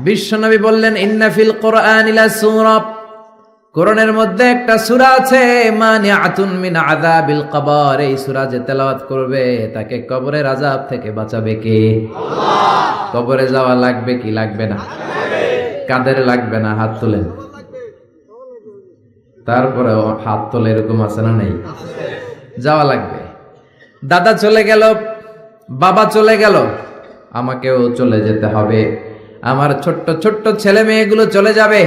বিশ্বনবী বললেন ইন্না ফিল কোরআনি লাসূরা, কোরআনের মধ্যে একটা সূরা আছে মানিআতুন মিন আযাবিল কবর। এই সূরা যে তেলাওয়াত করবে তাকে কবরের আযাব থেকে বাঁচাবে কে? আল্লাহ। কবরে যাওয়া লাগবে কি লাগবে না? কাদের লাগবে না? হাত তোলেন। তারপরে হাত তোলে এরকম আছে না নেই? যাওয়া লাগবে। দাদা চলে গেল, বাবা চলে গেল, আমাকেও চলে যেতে হবে। আমার ছোট্ট ছোট্ট ছেলে মেয়েগুলো চলে যাবে।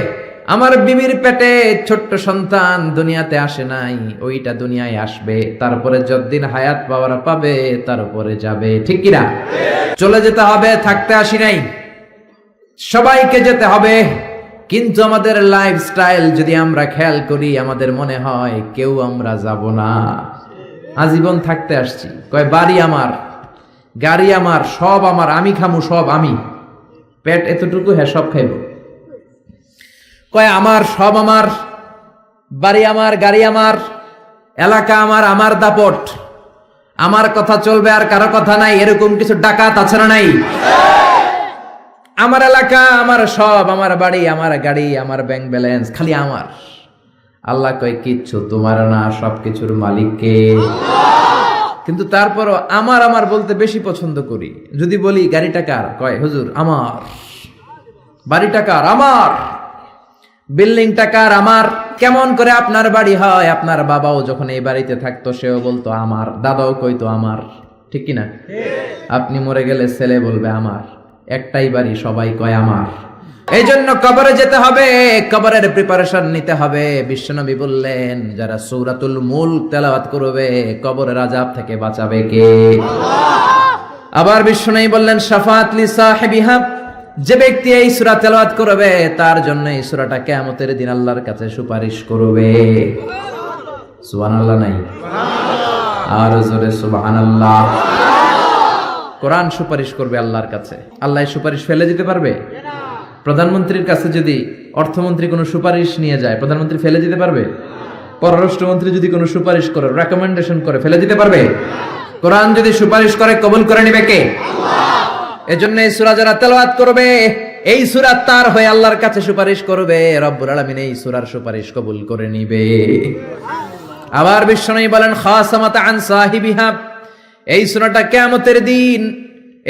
আমার বিবির পেটে ছোট্ট সন্তান দুনিয়াতে আসে নাই, ওইটা দুনিয়ায় আসবে। তারপরে যতদিন হায়াত পাওয়ার পাবে তারপরে যাবে, ঠিক কিনা? চলে যেতে হবে, থাকতে আসি নাই। সবাইকে যেতে হবে, কিন্তু আমাদের লাইফস্টাইল যদি আমরা খেয়াল করি, আমাদের মনে হয় কেউ আমরা যাব না, আজীবন থাকতে আসছি। কয় বাড়ি আমার, গাড়ি আমার, সব আমার, আমি খামু সব আমি, পেট এতটুকু, হ্যাঁ সব খাইব। কয় আমার সব আমার, বাড়ি আমার, গাড়ি আমার, এলাকা আমার, আমার দাপট, আমার কথা চলবে আর কারো কথা নাই, এরকম কিছু ডাকাত আছে না নাই? আমার এলাকা, আমার সব, আমার বাড়ি, আমার গাড়ি, আমার ব্যাংক ব্যালেন্স, খালি আমার। আল্লাহ কয় কিচ্ছু তোমার না, সবকিছুর মালিক কে? কিন্তু তারপরও আমার আমার বলতে বেশি পছন্দ করি। যদি বলি গাড়িটা কার, কয় হুজুর আমার। বাড়িটা কার? আমার। বিল্ডিংটা কার? আমার। কেমন করে আপনার বাড়ি হয়? আপনার বাবাও যখন এই বাড়িতে থাকতো সেও বলতো আমার, দাদাও কইতো আমার, ঠিক কিনা? আপনি মরে গেলে ছেলে বলবে আমার। একটাই বাড়ি, সবাই কয় আমার। এই জন্য কবরে যেতে হবে, কবরের প্রিপারেশন নিতে হবে। বিশ্বনবী বললেন যারা সূরাতুল মুলক তেলাওয়াত করবে কবরের আযাব থেকে বাঁচাবে কে? আল্লাহ। আবার বিশ্বনবী বললেন শাফাআত লি সাহিবিহা, যে ব্যক্তি এই সূরা তেলাওয়াত করবে তার জন্য এই সূরাটা কিয়ামতের দিন আল্লাহর কাছে সুপারিশ করবে। সুবহানাল্লাহ নাই? সুবহানাল্লাহ। আর জোরে সুবহানাল্লাহ। কোরআন সুপারিশ করবে আল্লাহর কাছে। আল্লাহ সুপারিশ ফেলে দিতে পারবে? প্রধানমন্ত্রীর কাছে যদি অর্থমন্ত্রী কোনো সুপারিশ নিয়ে যায়, প্রধানমন্ত্রী ফেলে দিতে পারবে? পররাষ্ট্রমন্ত্রী যদি কোনো সুপারিশ করে, রেকমেন্ডেশন করে, ফেলে দিতে পারবে? কোরআন যদি সুপারিশ করে, কবুল করে নিবে কে? আল্লাহ। এজন্য এই সূরা যারা তেলাওয়াত করবে, এই সূরা তার হয়ে আল্লাহর কাছে সুপারিশ করবে, রব্বুল আলামিন এই সূরার সুপারিশ কবুল করে নিবে। আবার বিশ্বনবী বলেন খাসামাত আন সাহিবিহা, এই সূরাটা কিয়ামতের দিন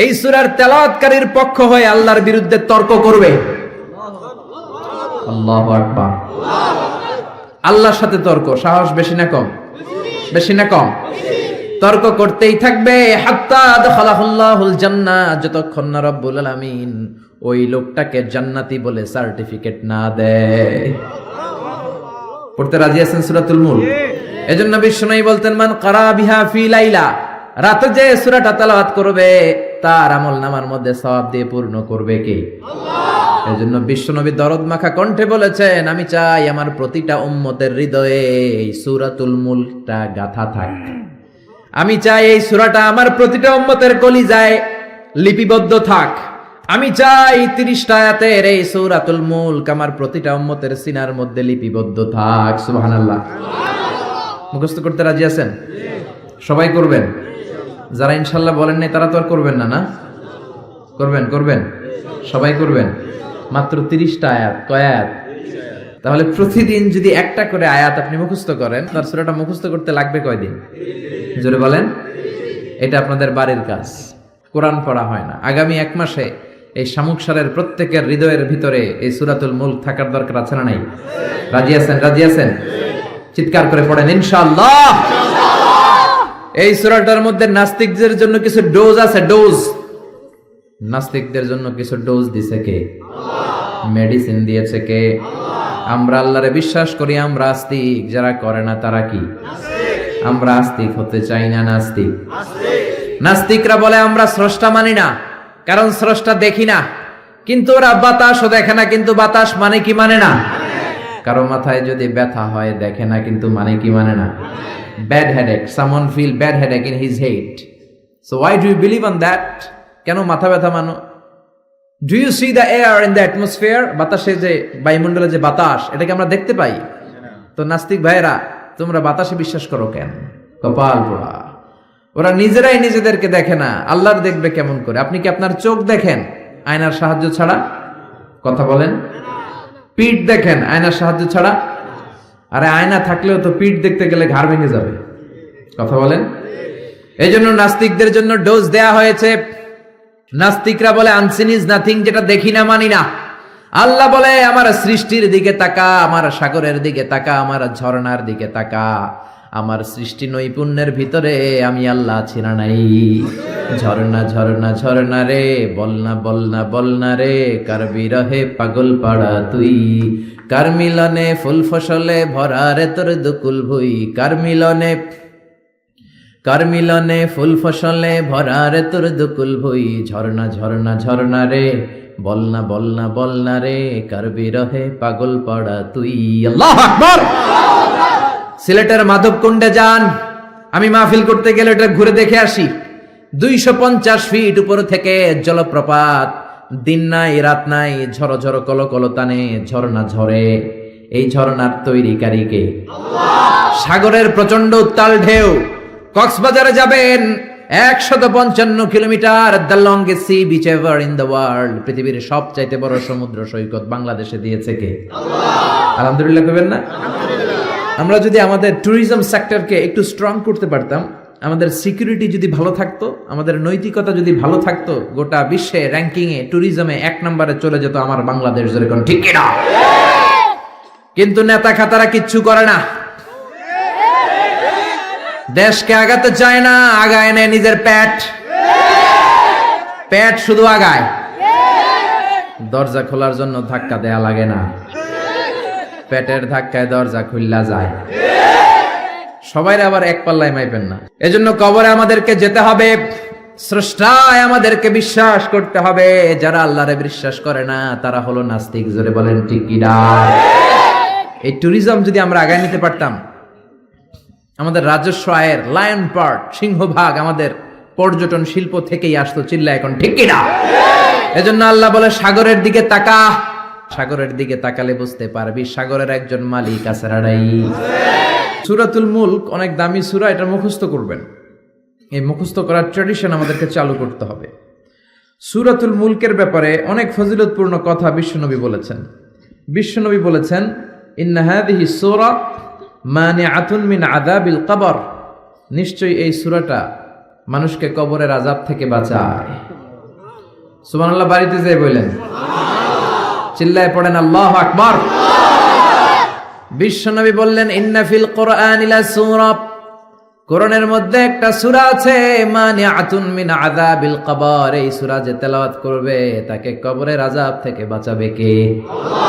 এই সূরার তেলাওয়াতকারীর পক্ষ হয়ে আল্লাহর বিরুদ্ধে তর্ক করবে। আল্লাহু আকবার। আল্লাহর সাথে তর্ক, সাহস বেশি না কম? বেশি না কম? তর্ক করতেই থাকবে হাত্তা আদখালাহুল্লাহুল জান্নাহ, যতক্ষণ না রব্বুল আলামিন ওই লোকটাকে জান্নাতি বলে সার্টিফিকেট না দেয়। পড়তে রাজি আছেন সূরাতুল মুলক? এজন্য বিশ্বনবী বলতেন মান ক্বারা বিহা ফি লাইলা, রাতে যে সূরাটা তেলাওয়াত করবে তার আমলনামার মধ্যে সওয়াব দিয়ে পূর্ণ করবে কে? আল্লাহ। এজন্য বিশ্বনবী দরদ মাখা কণ্ঠে বলেছেন আমি চাই আমার প্রতিটা উম্মতের হৃদয়ে এই সূরাতুল মুলকটা গাথা থাক। আমি চাই এই সূরাটা আমার প্রতিটা উম্মতের কলিজায় লিপিবদ্ধ থাক। আমি চাই 30টা আয়াতের এই সূরাতুল মুলক আমার প্রতিটা উম্মতের সিনার মধ্যে লিপিবদ্ধ থাক। সুবহানাল্লাহ। মুখস্থ করতে রাজি আছেন? সবাই করবেন? যারা ইনশাল্লাহ বলেন নাই তারা তো আর করবেন না, না? করবেন? করবেন? সবাই করবেন? মাত্র 30টা আয়াত। কয় আয়াত? তাহলে প্রতিদিন যদি একটা করে আয়াত আপনি মুখস্থ করেন, তার সূরাটা মুখস্থ করতে লাগবে কয়দিন? জোরে বলেন। এটা আপনাদের বাড়ির কাজ। কোরআন পড়া হয় না। আগামী 1 মাসে এই শামুকসারের প্রত্যেকের হৃদয়ের ভিতরে এই সূরাতুল মুলক থাকার দরকার আছে না নাই? রাজি আছেন? রাজি আছেন? চিৎকার করে পড়েন ইনশাআল্লাহ। এই সূরাটার মধ্যে নাস্তিকদের জন্য কিছু ডোজ আছে, ডোজ। নাস্তিকদের জন্য কিছু ডোজ দিয়েছে কে? আল্লাহ। মেডিসিন দিয়েছে কে? আল্লাহ। আমরা আল্লাহরে বিশ্বাস করি, আমরা আস্তিক। যারা করে না তারা কি? নাস্তিক। আমরা আস্তিক হতে চাই না, নাস্তিক। নাস্তিকরা বলে আমরা স্রষ্টা মানি না, কারণ স্রষ্টা দেখি না। কিন্তু ওরা বাতাসও দেখে না, কিন্তু বাতাস মানে কি মানে না? কারো মাথায় যদি ব্যথা হয় দেখে না, কিন্তু মানে কি মানে না? Bad headache. Someone feel bad headache in his head. So why do you believe on that? কেন মাথা ব্যথা মানো? Do you see the air in the atmosphere? বাতাসে যে বায়ুমণ্ডলে যে বাতাস, এটাকে আমরা দেখতে পাই। তো নাস্তিক ভাইরা তোমরা বাতাসে বিশ্বাস করো কেন? কপাল পোড়া। ওরা নিজেরাই নিজেদেরকে দেখে না, আল্লাহর দেখবে কেমন করে? আপনি কি আপনার চোখ দেখেন আয়নার সাহায্য ছাড়া? কথা বলেন, পিঠ দেখেন আয়নার সাহায্য ছাড়া। আরে আয়না থাকলেও তো পিঠ দেখতে গেলে ঘাড় ভেঙে যাবে। কথা বলেন। এই জন্য নাস্তিকদের জন্য ডোজ দেয়া হয়েছে। নাস্তিকরা বলে আনসিন ইজ নাথিং, যেটা দেখি না মানি না। আল্লাহ বলে আমার সৃষ্টির দিকে তাকা, আমার সাগরের দিকে তাকা, আমার ঝর্ণার দিকে তাকা। আমার সৃষ্টি নৈপুণ্যের ভিতরে আমি আল্লাহ আছি না নাই? ঝর্ণা ঝর্ণা ঝর্ণা রে, বলনা বলনা বলনা রে, কার বিরহে পাগল পাড়া তুই, কার মিলনে ফুল ফসলে ভরা রে তোর দুকুল ভুই, কার মিলনে ফুল ফসলে ভরা রে তোর দুকুল ভুই। ঝর্ণা ঝর্ণা ঝর্ণা রে, বলনা বলনা বলনা রে, কার বিরহে পাগল পাড়া তুই। আল্লাহু আকবার। সিলেটের মাধবকুণ্ডে যান, আমি মাহফিল করতে গেলে এটা ঘুরে দেখে আসি। 250 ফিট উপর থেকে জলপ্রপাত, দিন নাই রাত নাই, ঝড়ো ঝড়ো কলো কলো টানে ঝর্ণা ঝরে। এই ঝর্ণার তৈরিকারী কে? সাগরের প্রচন্ড উত্তাল ঢেউ। কক্সবাজারে যাবেন, 155 kilometre, the longest sea beach ever in the world. পৃথিবীর সবচাইতে বড় সমুদ্র সৈকত বাংলাদেশে দিয়েছে কে? আলহামদুলিল্লাহ কইবেন না? আমরা যদি আমাদের ট্যুরিজম সেক্টরকে একটু স্ট্রং করতে পারতাম, আমাদের সিকিউরিটি যদি ভালো থাকতো, আমাদের নৈতিকতা যদি ভালো থাকতো, গোটা বিশ্বে র্যাঙ্কিং এ ট্যুরিজমে 1 নম্বরে চলে যেত আমার বাংলাদেশ। যেরকম ঠিক কিনা? কিন্তু নেতা খাতারা কিচ্ছু করে না, দেশকে আগাতে চায় না, আগায় নেয় নিজের পেট শুধু আগায়। দরজা খোলার জন্য ধাক্কা দেয়া লাগে না, পেটের ধাক্কায় দরজা খুললা যায়। সবাই আবার এক পাল্লায় মাইপেন না। এজন্য কবরে আমাদেরকে যেতে হবে, স্রষ্টায় আমাদেরকে বিশ্বাস করতে হবে। যারা আল্লাহরে বিশ্বাস করে না তারা হলো নাস্তিক। জোরে বলেন ঠিক কিনা? এই ট্যুরিজম যদি আমরা আগায় নিতে পারতাম, আমাদের রাজস্ব আয়ের লায়ন পার্ট, সিংহভাগ আমাদের পর্যটন শিল্প থেকেই আসতো। চিল্লা এখন ঠিক কিনা? এজন্য আল্লাহ বলে সাগরের দিকে তাকা। সাগরের দিকে তাকালে বুঝতে পারবি সাগরের একজন মালিক আছে। রাড়াই সূরাতুল মুলক অনেক দামি সূরা, এটা মুখস্থ করবেন। এই মুখস্থ করার ট্র্যাডিশন আমাদেরকে চালু করতে হবে। সূরাতুল মুলকের ব্যাপারে অনেক ফজিলতপূর্ণ কথা বিশ্বনবী বলেছেন। বিশ্বনবী বলেছেন, ইন্না হাযিহি সূরা মানিআতুন মিন আযাবিল কবর। নিশ্চয়ই এই সূরাটা মানুষকে কবরের আযাব থেকে বাঁচায়। সুবহানাল্লাহ। বাড়িতে যাই বলেন, চিল্লায় পড়েন আল্লাহু আকবার। বিশ্বনবী বললেন, ইন্না ফিল কুরআনি লা সূরা, কোরআনের মধ্যে একটা সূরা আছে, মানিআতুন মিন আযাবিল কবর। এই সূরা যে তেলাওয়াত করবে তাকে কবরের আযাব থেকে বাঁচাবে কে? আল্লাহ।